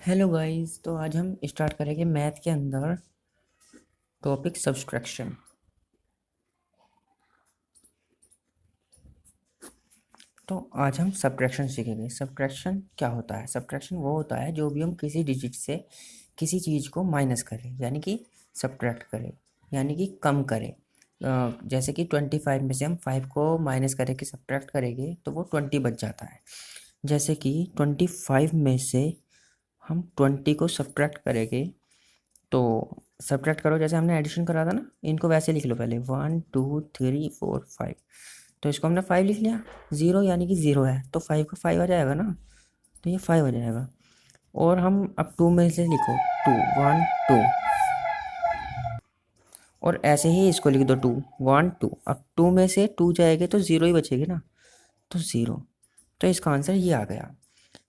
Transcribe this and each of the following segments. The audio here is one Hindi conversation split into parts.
Hello guys. तो आज हम स्टार्ट करेंगे मैथ के अंदर टॉपिक सब्सट्रैक्शन। तो आज हम सब्ट्रैक्शन सीखेंगे। सब्ट्रैक्शन क्या होता है? सब्ट्रैक्शन वो होता है जो भी हम किसी डिजिट से किसी चीज़ को माइनस करें, यानी कि सब्ट्रैक्ट करें, यानी कि कम करें। जैसे कि 25 में से हम 5 को माइनस करके सब्ट्रैक्ट करेंगे तो वो 20 बच जाता है। जैसे कि 25 में से हम 20 को सब्ट्रैक्ट करेंगे तो सब्ट्रैक्ट करो, जैसे हमने एडिशन करा था ना, इनको वैसे लिख लो पहले 1 2 3 4 5। तो इसको हमने 5 लिख लिया, ज़ीरो यानी कि ज़ीरो है तो 5 का 5 आ जाएगा ना, तो ये 5 आ जाएगा। और हम अब 2 में से लिखो 2 1 2, और ऐसे ही इसको लिख दो 2 1 2। अब 2 में से 2 जाएगा तो ज़ीरो ही बचेगी ना, तो ज़ीरो। तो इसका आंसर ये आ गया।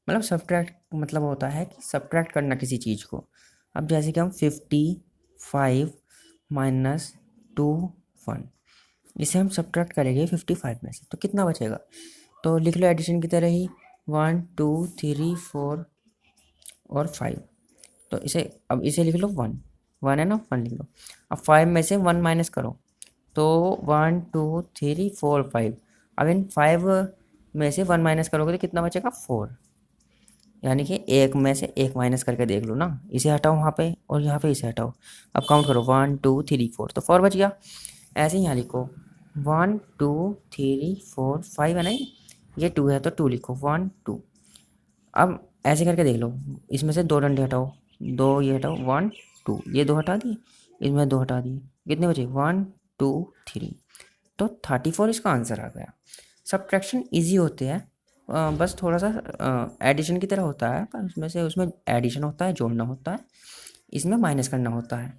मतलब सब्ट्रैक्ट मतलब होता है कि सब्ट्रैक्ट करना किसी चीज़ को। अब जैसे कि हम 55 माइनस 2 1, इसे हम सब्ट्रैक्ट करेंगे 55 में से तो कितना बचेगा? तो लिख लो एडिशन की तरह ही 1 2 3 4 और 5। तो इसे अब इसे लिख लो 1 1 है ना, 1 लिख लो। अब 5 में से 1 माइनस करो तो 1 2 3 4 5। अब इन 5 में से 1 माइनस करोगे तो कितना बचेगा? 4। यानी कि एक में से एक माइनस करके देख लो ना, इसे हटाओ वहाँ पे और यहाँ पे इसे हटाओ। अब काउंट करो 1 2 3 4, तो 4 बच गया। ऐसे ही यहाँ लिखो 1 2 3 4 5 है ना, ये 2 है तो 2 लिखो 1 2। अब ऐसे करके देख लो, इसमें से दो डंडे हटाओ, दो ये हटाओ 1 2, ये दो हटा दिए, इसमें दो हटा दिए, कितने बचे? 1 2 3। तो 34 इसका आंसर आ गया। सब्ट्रैक्शन इजी होते हैं, बस थोड़ा सा एडिशन की तरह होता है, पर उसमें एडिशन होता है, जोड़ना होता है, इसमें माइनस करना होता है।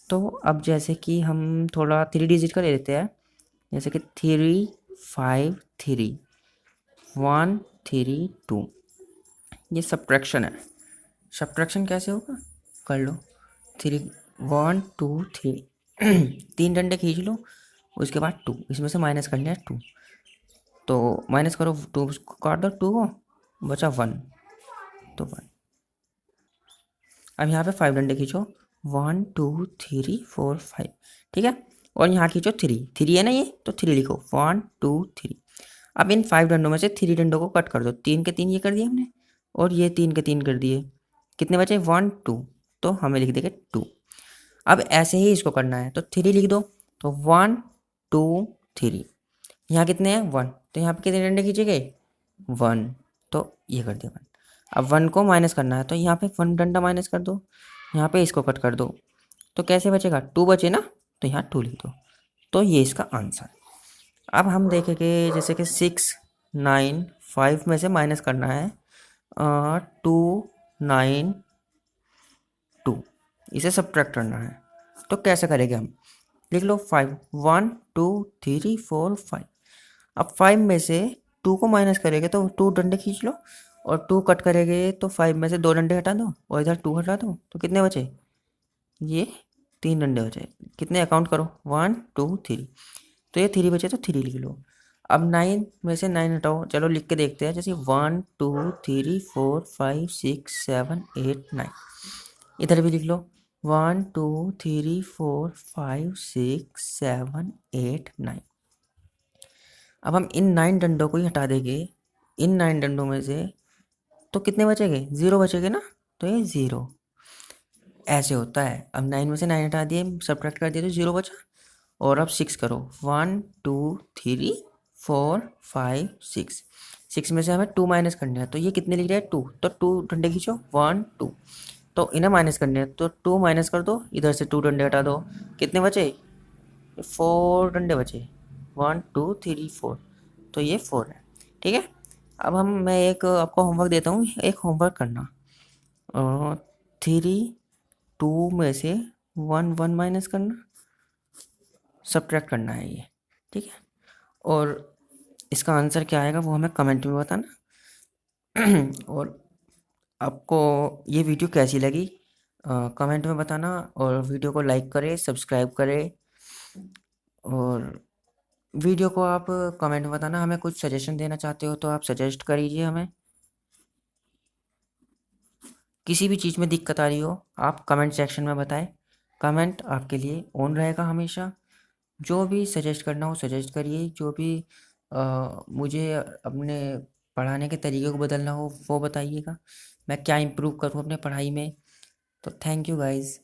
तो अब जैसे कि हम थोड़ा 3 डिजिट का ले लेते हैं, जैसे कि 3 5 3 1 3 2। ये सब्ट्रैक्शन है। सब्ट्रैक्शन कैसे होगा कर लो। 3 1 2 3 तीन डंडे खींच लो, उसके बाद 2, इसमें से माइनस करना है 2। तो माइनस करो, 2 को काट दो, 2 को बचा 1, तो 1। अब यहाँ पे 5 डंडे खींचो 1 2 3 4 5, ठीक है। और यहाँ खींचो 3 3 है ना, ये तो 3 लिखो 1 2 3। अब इन 5 डंडों में से 3 डंडों को कट कर दो, 3 के 3 ये कर दिए हमने, और ये 3 के 3 कर दिए, कितने बचे? 1 2, तो हमें लिख देंगे 2। अब ऐसे ही इसको करना है तो 3 लिख दो, तो 1 2 3। यहाँ कितने हैं? 1, तो यहाँ पे कितने डंडे खींचे गए? 1, तो ये कर दिया 1। अब 1 को माइनस करना है तो यहाँ पे 1 डंडा माइनस कर दो, यहाँ पे इसको कट कर दो, तो कैसे बचेगा? 2 बचे ना, तो यहाँ 2 लिख दो। तो ये इसका आंसर। अब हम देखेंगे जैसे कि 6 9 5 में से माइनस करना है 2 9 2, इसे सब्ट्रैक्ट करना है। तो कैसे करेंगे हम? लिख लो 5 1 2 3 4 5। अब 5 में से 2 को माइनस करेंगे तो 2 डंडे खींच लो, और 2 कट करेंगे तो 5 में से 2 डंडे हटा दो और इधर 2 हटा दो, तो कितने बचे? ये 3 डंडे बचे। कितने अकाउंट करो? 1 2 3, तो ये 3 बचे तो 3 लिख लो। अब 9 में से 9 हटाओ, चलो लिख के देखते हैं, जैसे 1 2 3 4 5 6 7 8 9। इधर भी लिख लो 1 2 3 4 5 6 7 8 9। अब हम इन 9 डंडों को ही हटा देंगे, इन 9 डंडों में से तो कितने बचेंगे? 0 बचेंगे ना, तो ये 0। ऐसे होता है। अब 9 में से 9 हटा दिए, सब्ट्रैक्ट कर दिए तो 0 बचा। और अब 6 करो 1 2 3 4 5 6। 6 में से हमें 2 माइनस करना है, तो ये कितने लिख रहे हैं? 2, तो 2 डंडे खींचो 1 2। तो इन्हें माइनस करने हैं तो 2 माइनस कर दो, इधर से 2 डंडे हटा दो, कितने बचे? 4 डंडे बचे, 1 2 3 4, तो ये 4 है, ठीक है। अब मैं एक आपको होमवर्क देता हूँ, एक होमवर्क करना। 3 2 में से 1 1 माइनस करना, सब्ट्रैक्ट करना है ये, ठीक है। और इसका आंसर क्या आएगा वो हमें कमेंट में बताना। और आपको ये वीडियो कैसी लगी कमेंट में बताना, और वीडियो को लाइक करें, सब्सक्राइब करें। और वीडियो को आप कमेंट में बताना, हमें कुछ सजेशन देना चाहते हो तो आप सजेस्ट करिए हमें किसी भी चीज़ में दिक्कत आ रही हो आप कमेंट सेक्शन में बताएं। कमेंट आपके लिए ऑन रहेगा हमेशा। जो भी सजेस्ट करना हो सजेस्ट करिए, जो भी मुझे अपने पढ़ाने के तरीके को बदलना हो वो बताइएगा, मैं क्या इम्प्रूव करूँ अपने पढ़ाई में। तो थैंक यू गाइज़।